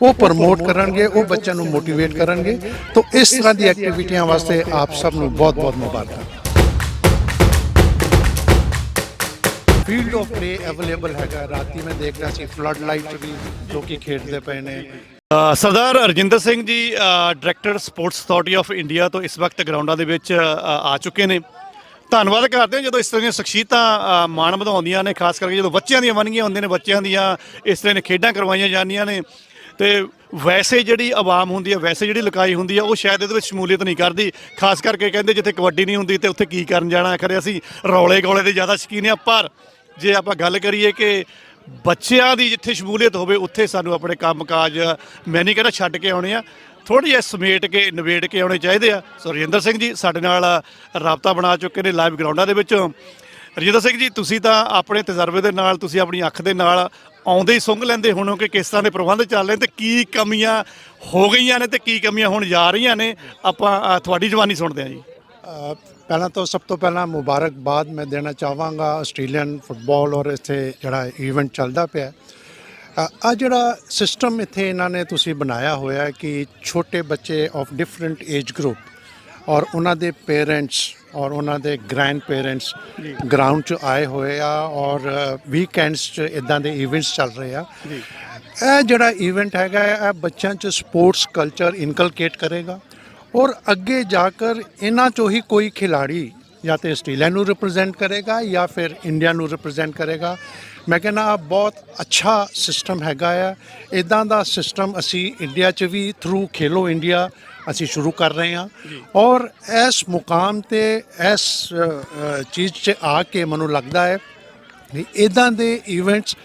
ਉਹ ਪ੍ਰਮੋਟ ਕਰਨਗੇ, ਉਹ ਬੱਚਿਆਂ ਨੂੰ ਮੋਟੀਵੇਟ ਕਰਨਗੇ। ਤਾਂ ਇਸ ਤਰ੍ਹਾਂ ਦੀ ਐਕਟੀਵਿਟੀਆਂ ਵਾਸਤੇ ਆਪ ਸਭ ਨੂੰ ਬਹੁਤ ਬਹੁਤ ਮੁਬਾਰਕਾਂ। ਫੀਲਡ ਆਫ ਪਲੇ ਅਵੇਲੇਬਲ ਹੈਗਾ। ਰਾਤੀ ਮੈਂ ਦੇਖ ਰਿਹਾ ਸੀ ਫਲੱਡ ਲਾਈਟ ਵੀ ਲੋਕੀ ਖੇਡਦੇ ਪਏ ਨੇ। ਸਰਦਾਰ Rajinder Singh ji director sports authority of India ਤੋਂ ਇਸ ਵਕਤ ਗਰਾਊਂਡਾਂ ਦੇ ਵਿੱਚ ਆ ਚੁੱਕੇ ਨੇ। ਧੰਨਵਾਦ ਕਰਦੇ ਹਾਂ ਜਦੋਂ ਇਸ ਤਰ੍ਹਾਂ ਦੀਆਂ ਸ਼ਖਸੀਅਤਾਂ ਮਾਣ ਵਧਾਉਂਦੀਆਂ ਨੇ, ਖਾਸ ਕਰਕੇ ਜਦੋਂ ਬੱਚਿਆਂ ਦੀਆਂ ਵੰਨਗੀਆਂ ਹੁੰਦੀਆਂ ਨੇ, ਬੱਚਿਆਂ ਦੀਆਂ ਇਸ ਤਰ੍ਹਾਂ ਦੀਆਂ ਖੇਡਾਂ ਕਰਵਾਈਆਂ ਜਾਂਦੀਆਂ ਨੇ। ਤੇ ਵੈਸੇ ਜਿਹੜੀ ਆਵਾਮ ਹੁੰਦੀ ਹੈ, ਵੈਸੇ ਜਿਹੜੀ ਲੁਕਾਈ ਹੁੰਦੀ ਹੈ, ਉਹ ਸ਼ਾਇਦ ਇਹਦੇ ਵਿੱਚ ਸ਼ਮੂਲੀਅਤ ਨਹੀਂ ਕਰਦੀ। ਖਾਸ ਕਰਕੇ ਕਹਿੰਦੇ ਜਿੱਥੇ ਕਬੱਡੀ ਨਹੀਂ ਹੁੰਦੀ ਤੇ ਉੱਥੇ ਕੀ ਕਰਨ ਜਾਣਾ। ਖਰੇ ਅਸੀਂ ਰੌਲੇ ਗੌਲੇ ਦੇ ਜ਼ਿਆਦਾ ਸ਼ੌਕੀਨ ਹਾਂ, ਪਰ ਜੇ ਆਪਾਂ ਗੱਲ ਕਰੀਏ ਕਿ ਬੱਚਿਆਂ ਦੀ ਜਿੱਥੇ ਸ਼ਮੂਲੀਅਤ ਹੋਵੇ ਉੱਥੇ ਸਾਨੂੰ ਆਪਣੇ ਕੰਮ ਕਾਜ ਮੈਂ ਨਹੀਂ ਕਹਿੰਦਾ ਛੱਡ ਕੇ ਆਉਣੇ ਆ, ਥੋੜ੍ਹੀ ਜਿਹੀ ਸਮੇਟ ਕੇ ਨਿਬੇੜ ਕੇ ਆਉਣੇ ਚਾਹੀਦੇ ਆ। ਸੋ ਰਜਿੰਦਰ ਸਿੰਘ ਜੀ ਸਾਡੇ ਨਾਲ ਰਾਬਤਾ ਬਣਾ ਚੁੱਕੇ ਨੇ ਲਾਈਵ ਗਰਾਊਂਡਾਂ ਦੇ ਵਿੱਚੋਂ। ਰਜਿੰਦਰ ਸਿੰਘ ਜੀ, ਤੁਸੀਂ ਤਾਂ ਆਪਣੇ ਤਜਰਬੇ ਦੇ ਨਾਲ, ਤੁਸੀਂ ਆਪਣੀ ਅੱਖ ਦੇ ਨਾਲ ਆਉਂਦੇ ਹੀ ਸੁੰਘ ਲੈਂਦੇ ਹੋਣੋ ਕਿ ਕਿਸ ਤਰ੍ਹਾਂ ਦੇ ਪ੍ਰਬੰਧ ਚੱਲ ਰਹੇ ਤੇ ਕੀ ਕਮੀਆਂ ਹੋ ਗਈਆਂ ਨੇ ਤੇ ਕੀ ਕਮੀਆਂ ਹੋਣ ਜਾ ਰਹੀਆਂ ਨੇ। ਆਪਾਂ ਤੁਹਾਡੀ ਜ਼ੁਬਾਨੀ ਸੁਣਦੇ ਹਾਂ ਜੀ। ਪਹਿਲਾਂ ਤਾਂ ਸਭ ਤੋਂ ਪਹਿਲਾਂ ਮੁਬਾਰਕਬਾਦ ਮੈਂ ਦੇਣਾ ਚਾਹਾਂਗਾ ਆਸਟ੍ਰੇਲੀਅਨ ਫੁੱਟਬਾਲ ਔਰ ਇੱਥੇ ਜਿਹੜਾ ਈਵੈਂਟ ਚੱਲਦਾ ਪਿਆ। ਆ ਜਿਹੜਾ ਸਿਸਟਮ ਇੱਥੇ ਇਹਨਾਂ ਨੇ ਤੁਸੀਂ ਬਣਾਇਆ ਹੋਇਆ ਕਿ ਛੋਟੇ ਬੱਚੇ ਆਫ ਡਿਫਰੈਂਟ ਏਜ ਗਰੁੱਪ ਔਰ ਉਹਨਾਂ ਦੇ ਪੇਰੈਂਟਸ ਔਰ ਉਹਨਾਂ ਦੇ ਗ੍ਰੈਂਡ ਪੇਰੈਂਟਸ ਗਰਾਊਂਡ 'ਚ ਆਏ ਹੋਏ ਆ ਔਰ ਵੀਕਐਂਡਸ 'ਚ ਇੱਦਾਂ ਦੇ ਇਵੈਂਟਸ ਚੱਲ ਰਹੇ ਆ। ਇਹ ਜਿਹੜਾ ਇਵੈਂਟ ਹੈਗਾ ਇਹ ਬੱਚਿਆਂ 'ਚ ਸਪੋਰਟਸ ਕਲਚਰ ਇਨਕਲਕੇਟ ਕਰੇਗਾ ਔਰ ਅੱਗੇ ਜਾ ਕਰ ਇਹਨਾਂ 'ਚੋਂ ਹੀ ਕੋਈ ਖਿਲਾੜੀ ਜਾਂ ਤਾਂ ਆਸਟ੍ਰੇਲੀਆ ਨੂੰ ਰਿਪਰੈਜ਼ੈਂਟ ਕਰੇਗਾ ਜਾਂ ਫਿਰ ਇੰਡੀਆ ਨੂੰ ਰਿਪਰੈਜ਼ੈਂਟ ਕਰੇਗਾ। ਮੈਂ ਕਹਿੰਦਾ ਆ ਬਹੁਤ ਅੱਛਾ ਸਿਸਟਮ ਹੈਗਾ ਆ। ਇੱਦਾਂ ਦਾ ਸਿਸਟਮ ਅਸੀਂ ਇੰਡੀਆ 'ਚ ਵੀ ਥਰੂ ਖੇਲੋ ਇੰਡੀਆ ਅਸੀਂ ਸ਼ੁਰੂ ਕਰ ਰਹੇ ਹਾਂ ਔਰ ਇਸ ਮੁਕਾਮ 'ਤੇ ਇਸ ਚੀਜ਼ 'ਚ ਆ ਕੇ ਮੈਨੂੰ ਲੱਗਦਾ ਹੈ ਵੀ ਇੱਦਾਂ ਦੇ ਇਵੈਂਟਸ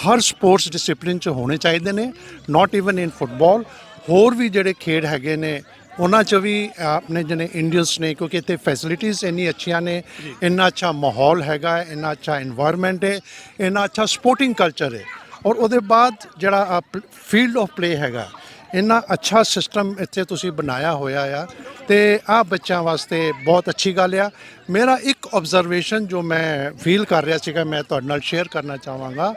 ਹਰ ਸਪੋਰਟਸ ਡਿਸਿਪਲਿਨ 'ਚ ਹੋਣੇ ਚਾਹੀਦੇ ਨੇ, ਨਾਟ ਈਵਨ ਇਨ ਫੁੱਟਬਾਲ। ਹੋਰ ਵੀ ਜਿਹੜੇ ਖੇਡ ਹੈਗੇ ਨੇ ਉਹਨਾਂ 'ਚ ਵੀ ਆਪਣੇ ਜਿਹੜੇ ਇੰਡੀਅਨਸ ਨੇ, ਕਿਉਂਕਿ ਇੱਥੇ ਫੈਸਿਲਿਟੀਜ਼ ਇੰਨੀ ਅੱਛੀਆਂ ਨੇ, ਇੰਨਾ ਅੱਛਾ ਮਾਹੌਲ ਹੈਗਾ, ਇੰਨਾ ਅੱਛਾ ਇਨਵਾਇਰਮੈਂਟ ਹੈ, ਇੰਨਾ ਅੱਛਾ ਸਪੋਰਟਿੰਗ ਕਲਚਰ ਹੈ ਔਰ ਉਹਦੇ ਬਾਅਦ ਜਿਹੜਾ ਫੀਲਡ ਆਫ ਪਲੇ ਹੈਗਾ, ਇੰਨਾ ਅੱਛਾ ਸਿਸਟਮ ਇੱਥੇ ਤੁਸੀਂ ਬਣਾਇਆ ਹੋਇਆ ਆ ਅਤੇ ਆਹ ਬੱਚਿਆਂ ਵਾਸਤੇ ਬਹੁਤ ਅੱਛੀ ਗੱਲ ਆ। ਮੇਰਾ ਇੱਕ ਆਬਜ਼ਰਵੇਸ਼ਨ ਜੋ ਮੈਂ ਫੀਲ ਕਰ ਰਿਹਾ ਸੀਗਾ ਮੈਂ ਤੁਹਾਡੇ ਨਾਲ ਸ਼ੇਅਰ ਕਰਨਾ ਚਾਹਾਂਗਾ।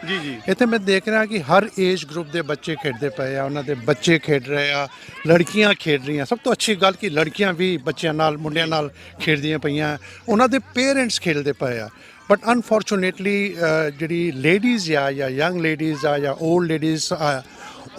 ਇੱਥੇ ਮੈਂ ਦੇਖ ਰਿਹਾ ਕਿ ਹਰ ਏਜ ਗਰੁੱਪ ਦੇ ਬੱਚੇ ਖੇਡਦੇ ਪਏ ਆ, ਉਹਨਾਂ ਦੇ ਬੱਚੇ ਖੇਡ ਰਹੇ ਆ, ਲੜਕੀਆਂ ਖੇਡ ਰਹੀਆਂ। ਸਭ ਤੋਂ ਅੱਛੀ ਗੱਲ ਕਿ ਲੜਕੀਆਂ ਵੀ ਬੱਚਿਆਂ ਨਾਲ, ਮੁੰਡਿਆਂ ਨਾਲ ਖੇਡਦੀਆਂ ਪਈਆਂ, ਉਹਨਾਂ ਦੇ ਪੇਰੈਂਟਸ ਖੇਡਦੇ ਪਏ ਆ। ਬਟ ਅਨਫੋਰਚੂਨੇਟਲੀ ਜਿਹੜੀ ਲੇਡੀਜ਼ ਆ ਜਾਂ ਯੰਗ ਲੇਡੀਜ਼ ਆ ਜਾਂ ਓਲਡ ਲੇਡੀਜ਼ ਆ,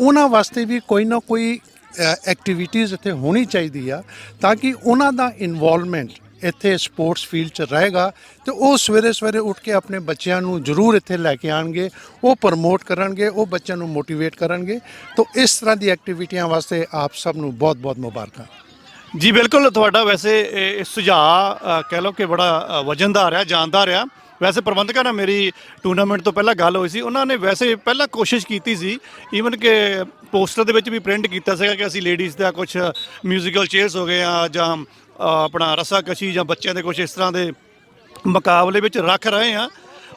ਉਹਨਾਂ ਵਾਸਤੇ ਵੀ ਕੋਈ ਨਾ ਕੋਈ ਐਕਟੀਵਿਟੀਜ਼ ਇੱਥੇ ਹੋਣੀ ਚਾਹੀਦੀ ਆ ਤਾਂ ਕਿ ਉਹਨਾਂ ਦਾ ਇਨਵੋਲਵਮੈਂਟ ਇੱਥੇ ਸਪੋਰਟਸ ਫੀਲਡ 'ਚ ਰਹੇਗਾ ਅਤੇ ਉਹ ਸਵੇਰੇ ਸਵੇਰੇ ਉੱਠ ਕੇ ਆਪਣੇ ਬੱਚਿਆਂ ਨੂੰ ਜ਼ਰੂਰ ਇੱਥੇ ਲੈ ਕੇ ਆਉਣਗੇ, ਉਹ ਪ੍ਰਮੋਟ ਕਰਨਗੇ, ਉਹ ਬੱਚਿਆਂ ਨੂੰ ਮੋਟੀਵੇਟ ਕਰਨਗੇ। ਤਾਂ ਇਸ ਤਰ੍ਹਾਂ ਦੀ ਐਕਟੀਵਿਟੀਆਂ ਵਾਸਤੇ ਆਪ ਸਭ ਨੂੰ ਬਹੁਤ ਬਹੁਤ ਮੁਬਾਰਕਾਂ। ਜੀ ਬਿਲਕੁਲ, ਤੁਹਾਡਾ ਵੈਸੇ ਇਹ ਸੁਝਾਅ ਕਹਿ ਲਓ ਕਿ ਬੜਾ ਵਜਨਦਾਰ ਆ, ਜਾਨਦਾਰ ਆ। ਵੈਸੇ ਪ੍ਰਬੰਧਕਾਂ ਨਾਲ ਮੇਰੀ ਟੂਰਨਾਮੈਂਟ ਤੋਂ ਪਹਿਲਾਂ ਗੱਲ ਹੋਈ ਸੀ, ਉਹਨਾਂ ਨੇ ਵੈਸੇ ਪਹਿਲਾਂ ਕੋਸ਼ਿਸ਼ ਕੀਤੀ ਸੀ, ਈਵਨ ਕਿ ਪੋਸਟਰ ਦੇ ਵਿੱਚ ਵੀ ਪ੍ਰਿੰਟ ਕੀਤਾ ਸੀਗਾ ਕਿ ਅਸੀਂ ਲੇਡੀਜ਼ ਦਾ ਕੁਛ ਮਿਊਜ਼ੀਕਲ ਚੇਅਰਸ ਹੋ ਗਏ ਆ ਜਾਂ ਆਪਣਾ ਰੱਸਾਕਸ਼ੀ ਜਾਂ ਬੱਚਿਆਂ ਦੇ ਕੁਛ ਇਸ ਤਰ੍ਹਾਂ ਦੇ ਮੁਕਾਬਲੇ ਵਿੱਚ ਰੱਖ ਰਹੇ ਆ।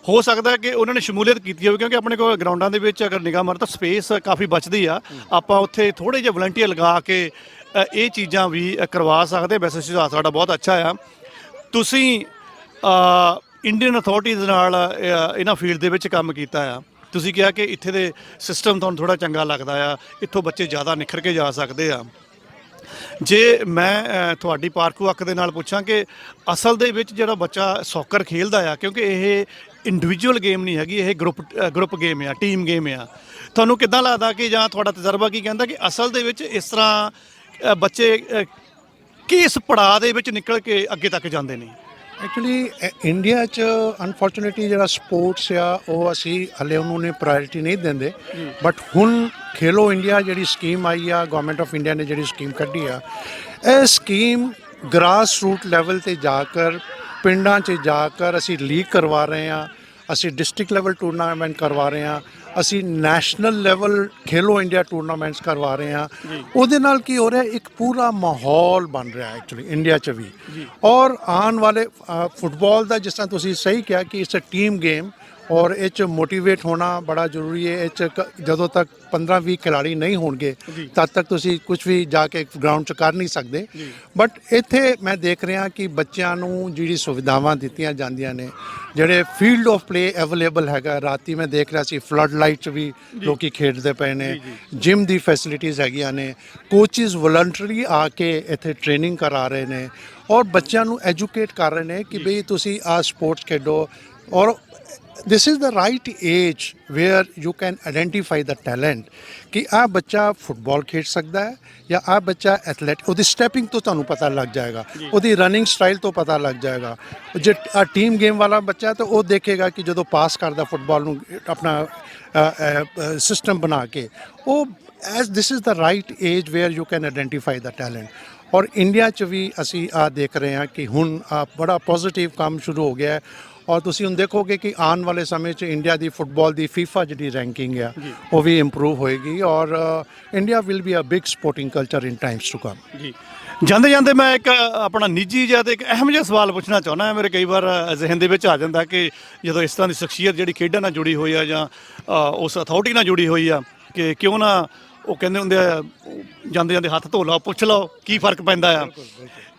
ਹੋ ਸਕਦਾ ਕਿ ਉਹਨਾਂ ਨੇ ਸ਼ਮੂਲੀਅਤ ਕੀਤੀ ਹੋਵੇ ਕਿਉਂਕਿ ਆਪਣੇ ਕੋਲ ਗਰਾਊਂਡਾਂ ਦੇ ਵਿੱਚ ਅਗਰ ਨਿਗਾਹ ਮਾਰ ਤਾਂ ਸਪੇਸ ਕਾਫੀ ਬਚਦੀ ਆ। ਆਪਾਂ ਉੱਥੇ ਥੋੜ੍ਹੇ ਜਿਹੇ ਵਲੰਟੀਅਰ ਲਗਾ ਕੇ ਇਹ ਚੀਜ਼ਾਂ ਵੀ ਕਰਵਾ ਸਕਦੇ। ਵੈਸੇ ਸੁਝਾਅ ਸਾਡਾ ਬਹੁਤ ਅੱਛਾ ਆ। ਤੁਸੀਂ ਇੰਡੀਅਨ ਅਥਾਰਟੀਜ਼ ਨਾਲ ਇਹਨਾਂ ਫੀਲਡ ਦੇ ਵਿੱਚ ਕੰਮ ਕੀਤਾ ਆ। ਤੁਸੀਂ ਕਿਹਾ ਕਿ ਇੱਥੇ ਦੇ ਸਿਸਟਮ ਤੁਹਾਨੂੰ ਥੋੜ੍ਹਾ ਚੰਗਾ ਲੱਗਦਾ ਆ, ਇੱਥੋਂ ਬੱਚੇ ਜ਼ਿਆਦਾ ਨਿਖਰ ਕੇ ਜਾ ਸਕਦੇ ਆ। ਜੇ ਮੈਂ ਤੁਹਾਡੀ ਪਾਰਖੂ ਅੱਖ ਦੇ ਨਾਲ ਪੁੱਛਾਂ ਕਿ ਅਸਲ ਦੇ ਵਿੱਚ ਜਿਹੜਾ ਬੱਚਾ ਸੌਕਰ ਖੇਲਦਾ ਆ, ਕਿਉਂਕਿ ਇਹ ਇੰਡੀਵਿਜੂਅਲ ਗੇਮ ਨਹੀਂ ਹੈਗੀ, ਇਹ ਗਰੁੱਪ ਗੇਮ ਆ, ਟੀਮ ਗੇਮ ਆ, ਤੁਹਾਨੂੰ ਕਿੱਦਾਂ ਲੱਗਦਾ ਕਿ ਜਾਂ ਤੁਹਾਡਾ ਤਜਰਬਾ ਕੀ ਕਹਿੰਦਾ ਕਿ ਅਸਲ ਦੇ ਵਿੱਚ ਇਸ ਤਰ੍ਹਾਂ ਬੱਚੇ ਕਿਸ ਪੜਾਅ ਦੇ ਵਿੱਚ ਨਿਕਲ ਕੇ ਅੱਗੇ ਤੱਕ ਜਾਂਦੇ ਨੇ? ਐਕਚੁਅਲੀ ਇੰਡੀਆ 'ਚ ਅਨਫੋਰਚੂਨੇਟਲੀ ਜਿਹੜਾ ਸਪੋਰਟਸ ਆ ਉਹ ਅਸੀਂ ਹਲੇ ਉਹਨੂੰ ਨੇ ਪ੍ਰਾਇੋਰਟੀ ਨਹੀਂ ਦਿੰਦੇ। ਬਟ ਹੁਣ ਖੇਲੋ ਇੰਡੀਆ ਜਿਹੜੀ ਸਕੀਮ ਆਈ ਆ, ਗਵਰਨਮੈਂਟ ਆਫ ਇੰਡੀਆ ਨੇ ਜਿਹੜੀ ਸਕੀਮ ਕੱਢੀ ਆ, ਇਹ ਸਕੀਮ ਗ੍ਰਾਸ ਰੂਟ ਲੈਵਲ 'ਤੇ ਜਾ ਕਰ, ਪਿੰਡਾਂ 'ਚ ਜਾ ਕਰ ਅਸੀਂ ਲੀਗ ਕਰਵਾ ਰਹੇ ਹਾਂ, ਅਸੀਂ ਡਿਸਟ੍ਰਿਕਟ ਲੈਵਲ ਟੂਰਨਾਮੈਂਟ ਕਰਵਾ ਰਹੇ ਹਾਂ, ਅਸੀਂ ਨੈਸ਼ਨਲ ਲੈਵਲ ਖੇਲੋ ਇੰਡੀਆ ਟੂਰਨਾਮੈਂਟਸ ਕਰਵਾ ਰਹੇ ਹਾਂ। ਉਹਦੇ ਨਾਲ ਕੀ ਹੋ ਰਿਹਾ, ਇੱਕ ਪੂਰਾ ਮਾਹੌਲ ਬਣ ਰਿਹਾ ਐਕਚੁਅਲੀ ਇੰਡੀਆ 'ਚ ਵੀ। ਔਰ ਆਉਣ ਵਾਲੇ ਫੁੱਟਬਾਲ ਦਾ ਜਿਸ ਤਰ੍ਹਾਂ ਤੁਸੀਂ ਸਹੀ ਕਿਹਾ ਕਿ ਇਟਸ ਅ ਟੀਮ ਗੇਮ, ਔਰ ਇਹ 'ਚ ਮੋਟੀਵੇਟ ਹੋਣਾ ਬੜਾ ਜ਼ਰੂਰੀ ਹੈ। ਇਹ 'ਚ ਜਦੋਂ ਤੱਕ 15-20 ਖਿਡਾਰੀ ਨਹੀਂ ਹੋਣਗੇ ਤਦ ਤੱਕ ਤੁਸੀਂ ਕੁਝ ਵੀ ਜਾ ਕੇ ਗਰਾਊਂਡ 'ਚ ਕਰ ਨਹੀਂ ਸਕਦੇ। ਬਟ ਇੱਥੇ ਮੈਂ ਦੇਖ ਰਿਹਾ ਕਿ ਬੱਚਿਆਂ ਨੂੰ ਜਿਹੜੀ ਸੁਵਿਧਾਵਾਂ ਦਿੱਤੀਆਂ ਜਾਂਦੀਆਂ ਨੇ, ਜਿਹੜੇ ਫੀਲਡ ਆਫ ਪਲੇ ਅਵੇਲੇਬਲ ਹੈਗਾ, ਰਾਤੀ ਮੈਂ ਦੇਖ ਰਿਹਾ ਸੀ ਫਲੱਡ ਲਾਈਟ 'ਚ ਵੀ ਲੋਕੀ ਖੇਡਦੇ ਪਏ ਨੇ, ਜਿਮ ਦੀ ਫੈਸਿਲਿਟੀਜ਼ ਹੈਗੀਆਂ ਨੇ, ਕੋਚਿਸ ਵਲੰਟਰੀ ਆ ਕੇ ਇੱਥੇ ਟ੍ਰੇਨਿੰਗ ਕਰਾ ਰਹੇ ਨੇ ਔਰ ਬੱਚਿਆਂ ਨੂੰ ਐਜੂਕੇਟ ਕਰ ਰਹੇ ਨੇ ਕਿ ਬਈ ਤੁਸੀਂ ਆਹ ਸਪੋਰਟਸ ਖੇਡੋ। ਔਰ this is the right age where you can identify the talent ਕਿ ਆਹ ਬੱਚਾ ਫੁੱਟਬਾਲ ਖੇਡ ਸਕਦਾ ਹੈ ਜਾਂ ਆਹ ਬੱਚਾ ਐਥਲੈਟ, ਉਹਦੀ ਸਟੈਪਿੰਗ ਤੋਂ ਤੁਹਾਨੂੰ ਪਤਾ ਲੱਗ ਜਾਏਗਾ, ਉਹਦੀ ਰਨਿੰਗ ਸਟਾਈਲ ਤੋਂ ਪਤਾ ਲੱਗ ਜਾਏਗਾ। ਜੇ ਟੀਮ ਗੇਮ ਵਾਲਾ ਬੱਚਾ ਤਾਂ ਉਹ ਦੇਖੇਗਾ ਕਿ ਜਦੋਂ ਪਾਸ ਕਰਦਾ ਫੁੱਟਬਾਲ ਨੂੰ ਆਪਣਾ ਸਿਸਟਮ ਬਣਾ ਕੇ, ਉਹ as this is the right age where you can identify the talent. ਔਰ ਇੰਡੀਆ 'ਚ ਵੀ ਅਸੀਂ ਆਹ ਦੇਖ ਰਹੇ ਹਾਂ ਕਿ ਹੁਣ ਬੜਾ ਪੋਜ਼ਿਟਿਵ ਕੰਮ ਸ਼ੁਰੂ ਹੋ ਗਿਆ ਹੈ। ਔਰ ਤੁਸੀਂ ਹੁਣ ਦੇਖੋਗੇ ਕਿ ਆਉਣ ਵਾਲੇ ਸਮੇਂ 'ਚ ਇੰਡੀਆ ਦੀ ਫੁੱਟਬਾਲ ਦੀ ਫੀਫਾ ਜਿਹੜੀ ਰੈਂਕਿੰਗ ਆ ਉਹ ਵੀ ਇੰਪਰੂਵ ਹੋਏਗੀ ਔਰ India will be a big sporting culture in times to come. ਜੀ, ਜਾਂਦੇ ਜਾਂਦੇ ਮੈਂ ਇੱਕ ਆਪਣਾ ਨਿੱਜੀ ਜਿਹਾ ਤੇ ਇੱਕ ਅਹਿਮ ਜਿਹਾ ਸਵਾਲ ਪੁੱਛਣਾ ਚਾਹੁੰਦਾ। ਮੇਰੇ ਕਈ ਵਾਰ ਜ਼ਿਹਨ ਦੇ ਵਿੱਚ ਆ ਜਾਂਦਾ ਕਿ ਜਦੋਂ ਇਸ ਤਰ੍ਹਾਂ ਦੀ ਸ਼ਖਸੀਅਤ ਜਿਹੜੀ ਖੇਡਾਂ ਨਾਲ ਜੁੜੀ ਹੋਈ ਆ ਜਾਂ ਉਸ ਅਥਾਰਟੀ ਨਾਲ ਜੁੜੀ ਹੋਈ ਆ, ਕਿ ਕਿਉਂ ਨਾ ਉਹ ਕਹਿੰਦੇ ਹੁੰਦੇ ਆ ਜਾਂਦੇ ਜਾਂਦੇ ਹੱਥ ਧੋ ਲਓ, ਪੁੱਛ ਲਓ ਕੀ ਫਰਕ ਪੈਂਦਾ ਆ।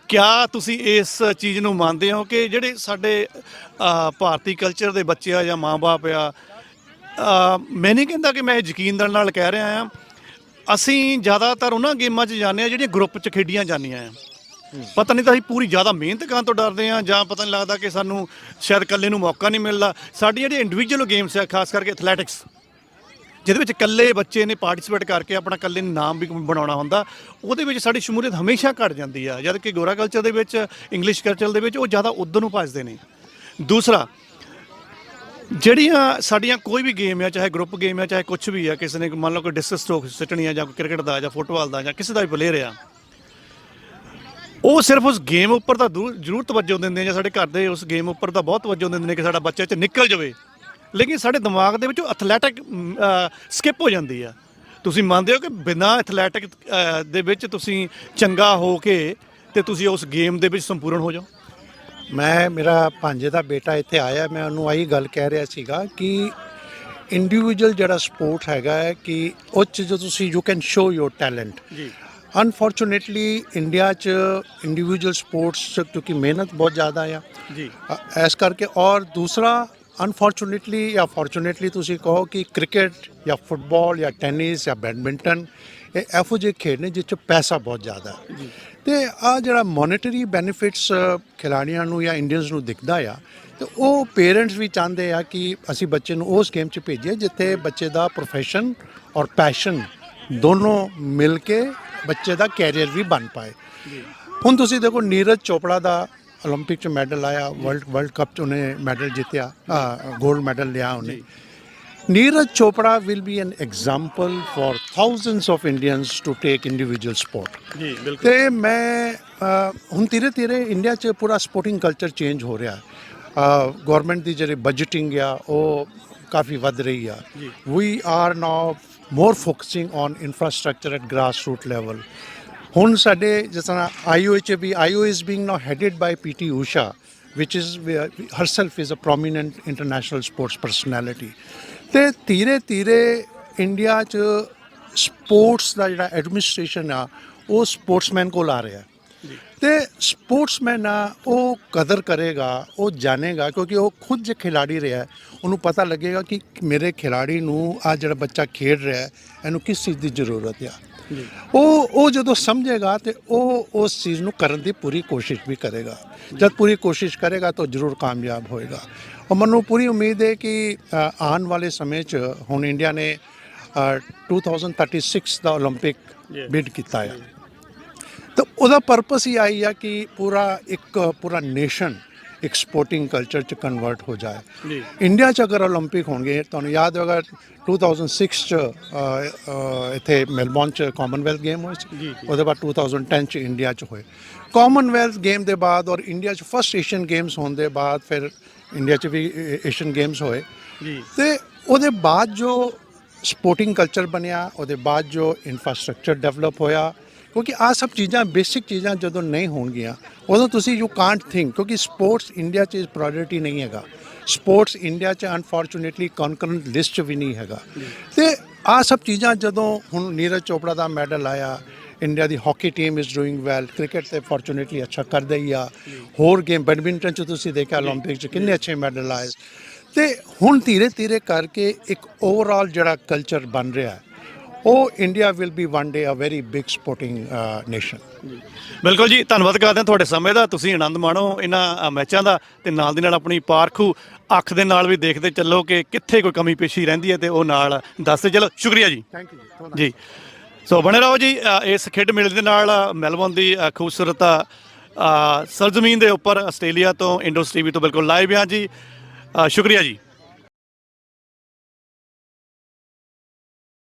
ਕਿਆ ਤੁਸੀਂ ਇਸ ਚੀਜ਼ ਨੂੰ ਮੰਨਦੇ ਹੋ ਕਿ ਜਿਹੜੇ ਸਾਡੇ ਭਾਰਤੀ ਕਲਚਰ ਦੇ ਬੱਚੇ ਆ ਜਾਂ ਮਾਂ-ਬਾਪ ਆ, ਮੈਂ ਨਹੀਂ ਕਹਿੰਦਾ ਕਿ ਮੈਂ ਯਕੀਨ ਨਾਲ ਕਹਿ ਰਿਹਾ ਆ, ਅਸੀਂ ਜ਼ਿਆਦਾਤਰ ਉਹਨਾਂ ਗੇਮਾਂ 'ਚ ਜਾਂਦੇ ਆ ਜਿਹੜੀਆਂ ਗਰੁੱਪ 'ਚ ਖੇਡੀਆਂ ਜਾਂਦੀਆਂ ਆ। ਪਤਾ ਨਹੀਂ ਤਾਂ ਅਸੀਂ ਪੂਰੀ ਜ਼ਿਆਦਾ ਮਿਹਨਤ ਕਰਨ ਤੋਂ ਡਰਦੇ ਆ ਜਾਂ ਪਤਾ ਨਹੀਂ ਲੱਗਦਾ ਕਿ ਸਾਨੂੰ ਸ਼ਾਇਦ ਇਕੱਲੇ ਨੂੰ ਮੌਕਾ ਨਹੀਂ ਮਿਲਦਾ। ਸਾਡੀਆਂ ਜਿਹੜੀਆਂ ਇੰਡੀਵਿਜੂਅਲ ਗੇਮਸ ਆ, ਖਾਸ ਕਰਕੇ ਐਥਲੈਟਿਕਸ, ਜਿਹਦੇ ਵਿੱਚ ਇਕੱਲੇ ਬੱਚੇ ਨੇ ਪਾਰਟੀਸਪੇਟ ਕਰਕੇ ਆਪਣਾ ਇਕੱਲੇ ਨੇ ਨਾਮ ਵੀ ਬਣਾਉਣਾ ਹੁੰਦਾ, ਉਹਦੇ ਵਿੱਚ ਸਾਡੀ ਸ਼ਮੂਲੀਅਤ ਹਮੇਸ਼ਾ ਘੱਟ ਜਾਂਦੀ ਆ। ਜਦ ਕਿ ਗੋਰਾ ਕਲਚਰ ਦੇ ਵਿੱਚ, ਇੰਗਲਿਸ਼ ਕਲਚਰ ਦੇ ਵਿੱਚ ਉਹ ਜ਼ਿਆਦਾ ਉੱਧਰ ਨੂੰ ਭੱਜਦੇ ਨੇ। ਦੂਸਰਾ, ਜਿਹੜੀਆਂ ਸਾਡੀਆਂ ਕੋਈ ਵੀ ਗੇਮ ਆ, ਚਾਹੇ ਗਰੁੱਪ ਗੇਮ ਆ, ਚਾਹੇ ਕੁਛ ਵੀ ਆ, ਕਿਸੇ ਨੇ ਮੰਨ ਲਓ ਕੋਈ ਡਿਸਕਸ ਥਰੋ ਸਿੱਟਣੀ ਆ ਜਾਂ ਕੋਈ ਕ੍ਰਿਕਟ ਦਾ ਜਾਂ ਫੁੱਟਬਾਲ ਦਾ ਜਾਂ ਕਿਸੇ ਦਾ ਵੀ ਪਲੇਅਰ ਆ, ਉਹ ਸਿਰਫ ਉਸ ਗੇਮ ਉੱਪਰ ਤਾਂ ਜ਼ਰੂਰ ਤਵੱਜੋ ਦਿੰਦੇ ਆ ਜਾਂ ਸਾਡੇ ਘਰ ਦੇ ਉਸ ਗੇਮ ਉੱਪਰ ਤਾਂ ਬਹੁਤ ਤਵੱਜੋ ਦਿੰਦੇ ਨੇ ਕਿ ਸਾਡਾ ਬੱਚਾ 'ਚ ਨਿਕਲ ਜਾਵੇ, ਲੇਕਿਨ ਸਾਡੇ ਦਿਮਾਗ ਦੇ ਵਿੱਚ ਉਹ ਐਥਲੈਟਿਕ ਸਕਿਪ ਹੋ ਜਾਂਦੀ ਆ। ਤੁਸੀਂ ਮੰਨਦੇ ਹੋ ਕਿ ਬਿਨਾਂ ਐਥਲੈਟਿਕ ਦੇ ਵਿੱਚ ਤੁਸੀਂ ਚੰਗਾ ਹੋ ਕੇ ਤੇ ਤੁਸੀਂ ਉਸ ਗੇਮ ਦੇ ਵਿੱਚ ਸੰਪੂਰਨ ਹੋ ਜਾਓ? ਮੇਰਾ ਭਾਂਜੇ ਦਾ ਬੇਟਾ ਇੱਥੇ ਆਇਆ, ਮੈਂ ਉਹਨੂੰ ਆਹੀ ਗੱਲ ਕਹਿ ਰਿਹਾ ਸੀਗਾ ਕਿ ਇੰਡੀਵਿਜੂਅਲ ਜਿਹੜਾ ਸਪੋਰਟ ਹੈਗਾ ਹੈ ਕਿ ਉਹ 'ਚ ਜੋ ਤੁਸੀਂ you can show your talent. ਜੀ, ਅਨਫੋਰਚੂਨੇਟਲੀ ਇੰਡੀਆ 'ਚ ਇੰਡੀਵਿਜੂਅਲ ਸਪੋਰਟਸ 'ਚ ਕਿਉਂਕਿ ਮਿਹਨਤ ਬਹੁਤ ਜ਼ਿਆਦਾ ਆ ਜੀ, ਇਸ ਕਰਕੇ। ਔਰ ਦੂਸਰਾ, ਅਨਫੋਰਚੂਨੇਟਲੀ ਜਾਂ ਫੋਰਚੂਨੇਟਲੀ ਤੁਸੀਂ ਕਹੋ ਕਿ ਕ੍ਰਿਕਟ ਜਾਂ ਫੁੱਟਬਾਲ ਜਾਂ ਟੈਨਿਸ ਜਾਂ ਬੈਡਮਿੰਟਨ ਇਹ ਇਹੋ ਜਿਹੇ ਖੇਡ ਨੇ ਜਿਸ 'ਚ ਪੈਸਾ ਬਹੁਤ ਜ਼ਿਆਦਾ ਹੈ। ਅਤੇ ਆਹ ਜਿਹੜਾ ਮੋਨੀਟਰੀ ਬੈਨੀਫਿਟਸ ਖਿਡਾਰੀਆਂ ਨੂੰ ਜਾਂ ਇੰਡੀਅਨਸ ਨੂੰ ਦਿਖਦਾ ਆ, ਅਤੇ ਉਹ ਪੇਰੈਂਟਸ ਵੀ ਚਾਹੁੰਦੇ ਆ ਕਿ ਅਸੀਂ ਬੱਚੇ ਨੂੰ ਉਸ ਗੇਮ 'ਚ ਭੇਜੀਏ ਜਿੱਥੇ ਬੱਚੇ ਦਾ ਪ੍ਰੋਫੈਸ਼ਨ ਔਰ ਪੈਸ਼ਨ ਦੋਨੋਂ ਮਿਲ ਕੇ ਬੱਚੇ ਦਾ ਕੈਰੀਅਰ ਵੀ ਬਣ ਪਾਏ। ਹੁਣ ਤੁਸੀਂ ਦੇਖੋ ਨੀਰਜ ਚੋਪੜਾ ਦਾ ਓਲੰਪਿਕ 'ਚ ਮੈਡਲ ਆਇਆ, ਵਰਲਡ ਕੱਪ 'ਚ ਉਹਨੇ ਮੈਡਲ ਜਿੱਤਿਆ, ਗੋਲਡ ਮੈਡਲ ਲਿਆ ਉਹਨੇ। Neeraj Chopra will be an example for thousands of Indians to take individual sport. ਜੀ, ਬਿਲਕੁਲ। ਤੇ ਮੈਂ ਹੁਣ ਧੀਰੇ ਧੀਰੇ ਇੰਡੀਆ 'ਚ ਪੂਰਾ ਸਪੋਰਟਿੰਗ ਕਲਚਰ ਚੇਂਜ ਹੋ ਰਿਹਾ। ਗੌਰਮੈਂਟ ਦੀ ਜਿਹੜੀ ਬਜਟਿੰਗ ਆ ਉਹ ਕਾਫੀ ਵੱਧ ਰਹੀ ਆ। We are now more focusing on infrastructure at grass root level. ਹੁਣ ਸਾਡੇ ਜਿਸ ਤਰ੍ਹਾਂ IOA 'ਚ ਵੀ IOA is being now headed by PT Usha which is herself is a prominent international sports personality। ਤੇ ਧੀਰੇ ਧੀਰੇ ਇੰਡੀਆ 'ਚ ਸਪੋਰਟਸ ਦਾ ਜਿਹੜਾ ਐਡਮਿਨਿਸਟ੍ਰੇਸ਼ਨ ਆ ਉਹ ਸਪੋਰਟਸਮੈਨ ਕੋਲ ਆ ਰਿਹਾ। ਤੇ ਸਪੋਰਟਸਮੈਨ ਆ ਉਹ ਕਦਰ ਕਰੇਗਾ, ਉਹ ਜਾਣੇਗਾ, ਕਿਉਂਕਿ ਉਹ ਖੁਦ ਜੇ ਖਿਡਾਰੀ ਰਿਹਾ, ਉਹਨੂੰ ਪਤਾ ਲੱਗੇਗਾ ਕਿ ਮੇਰੇ ਖਿਡਾਰੀ ਨੂੰ ਆ ਜਿਹੜਾ ਬੱਚਾ ਖੇਡ ਰਿਹਾ ਇਹਨੂੰ ਕਿਸ ਚੀਜ਼ ਦੀ ਜ਼ਰੂਰਤ ਆ। ਉਹ ਜਦੋਂ ਸਮਝੇਗਾ ਤੇ ਉਹ ਉਸ ਚੀਜ਼ ਨੂੰ ਕਰਨ ਦੀ ਪੂਰੀ ਕੋਸ਼ਿਸ਼ ਵੀ ਕਰੇਗਾ। ਜਦ ਪੂਰੀ ਕੋਸ਼ਿਸ਼ ਕਰੇਗਾ ਤਾਂ ਜ਼ਰੂਰ ਕਾਮਯਾਬ ਹੋਏਗਾ। ਔਰ ਮੈਨੂੰ ਪੂਰੀ ਉਮੀਦ ਹੈ ਕਿ ਆਉਣ ਵਾਲੇ ਸਮੇਂ 'ਚ ਹੁਣ ਇੰਡੀਆ ਨੇ 2036 ਦਾ ਓਲੰਪਿਕ ਬਿਡ ਕੀਤਾ ਹੈ। ਤਾਂ ਉਹਦਾ ਪਰਪਸ ਹੀ ਆਈ ਆ ਕਿ ਪੂਰਾ ਨੇਸ਼ਨ ਇੱਕ ਸਪੋਰਟਿੰਗ ਕਲਚਰ 'ਚ ਕਨਵਰਟ ਹੋ ਜਾਏ। ਇੰਡੀਆ 'ਚ ਅਗਰ ਓਲੰਪਿਕ ਹੋਣਗੇ, ਤੁਹਾਨੂੰ ਯਾਦ ਹੋਗਾ 2006 'ਚ ਇੱਥੇ ਮੈਲਬੌਰਨ 'ਚ ਕਾਮਨਵੈਲਥ ਗੇਮ ਹੋਏ ਸੀ, ਉਹਦੇ ਬਾਅਦ 2010 'ਚ ਇੰਡੀਆ 'ਚ ਹੋਏ। ਕਾਮਨਵੈਲਥ ਗੇਮ ਦੇ ਬਾਅਦ ਔਰ ਇੰਡੀਆ 'ਚ ਫਸਟ ਏਸ਼ੀਅਨ ਗੇਮਸ ਹੋਣ ਦੇ ਬਾਅਦ ਫਿਰ ਇੰਡੀਆ 'ਚ ਵੀ ਏਸ਼ੀਅਨ ਗੇਮਸ ਹੋਏ। ਤੇ ਉਹਦੇ ਬਾਅਦ ਜੋ ਸਪੋਰਟਿੰਗ ਕਲਚਰ ਬਣਿਆ, ਉਹਦੇ ਬਾਅਦ ਜੋ ਇਨਫਰਾਸਟਰਕਚਰ ਡਿਵੈਲਪ ਹੋਇਆ, ਕਿਉਂਕਿ ਆਹ ਸਭ ਚੀਜ਼ਾਂ ਬੇਸਿਕ ਚੀਜ਼ਾਂ ਜਦੋਂ ਨਹੀਂ ਹੋਣਗੀਆਂ ਉਦੋਂ ਤੁਸੀਂ ਯੂ ਕਾਂਟ ਥਿੰਕ, ਕਿਉਂਕਿ ਸਪੋਰਟਸ ਇੰਡੀਆ 'ਚ ਪ੍ਰਾਇੋਰਟੀ ਨਹੀਂ ਹੈਗਾ। ਸਪੋਰਟਸ ਇੰਡੀਆ 'ਚ ਅਨਫੋਰਚੂਨੇਟਲੀ ਕਨਕਰੈਂਟ ਲਿਸਟ 'ਚ ਵੀ ਨਹੀਂ ਹੈਗਾ। ਤੇ ਆਹ ਸਭ ਚੀਜ਼ਾਂ ਜਦੋਂ ਹੁਣ ਨੀਰਜ ਚੋਪੜਾ ਦਾ ਮੈਡਲ ਆਇਆ, India the hockey team is doing well, cricket ਤੇ ਫੋਰਚੂਨੇਟਲੀ ਅੱਛਾ ਕਰਦਾ ਹੀ ਆ, ਹੋਰ ਗੇਮ ਬੈਡਮਿੰਟਨ 'ਚ ਤੁਸੀਂ ਦੇਖਿਆ ਓਲੰਪਿਕ 'ਚ ਕਿੰਨੇ ਅੱਛੇ ਮੈਡਲ ਆਏ। ਤੇ ਹੁਣ ਧੀਰੇ ਧੀਰੇ ਕਰਕੇ ਇੱਕ ਓਵਰਆਲ ਜਿਹੜਾ ਕਲਚਰ ਬਣ ਰਿਹਾ ਹੈ, ਉਹ India will be one day a very big sporting nation. ਬਿਲਕੁਲ ਜੀ, ਧੰਨਵਾਦ ਕਰਦੇ ਹਾਂ ਤੁਹਾਡੇ ਸਮੇਂ ਦਾ। ਤੁਸੀਂ ਆਨੰਦ ਮਾਣੋ ਇਹਨਾਂ ਮੈਚਾਂ ਦਾ ਤੇ ਨਾਲ ਦੀ ਨਾਲ ਆਪਣੀ ਪਾਰਖੂ ਅੱਖ ਦੇ ਨਾਲ ਵੀ ਦੇਖਦੇ ਚੱਲੋ ਕਿ ਕਿੱਥੇ ਕੋਈ ਕਮੀ ਪੇਸ਼ੀ ਰਹਿੰਦੀ ਹੈ ਤੇ ਉਹ ਨਾਲ ਦੱਸਦੇ ਚਲੋ। ਸ਼ੁਕਰੀਆ ਜੀ। ਥੈਂਕ ਯੂ ਜੀ ਸੋ ਬਣੇ ਰਹੋ ਜੀ ਇਸ ਖੇਡ ਮੇਲੇ ਦੇ ਨਾਲ। ਮੈਲਬੌਰਨ ਦੀ ਖੂਬਸੂਰਤ ਸਰਜ਼ਮੀਨ ਦੇ ਉੱਪਰ ਆਸਟ੍ਰੇਲੀਆ ਤੋਂ ਇੰਡੋਸ ਟੀਵੀ ਤੋਂ ਬਿਲਕੁਲ ਲਾਈਵ ਹਾਂ ਜੀ। ਸ਼ੁਕਰੀਆ ਜੀ।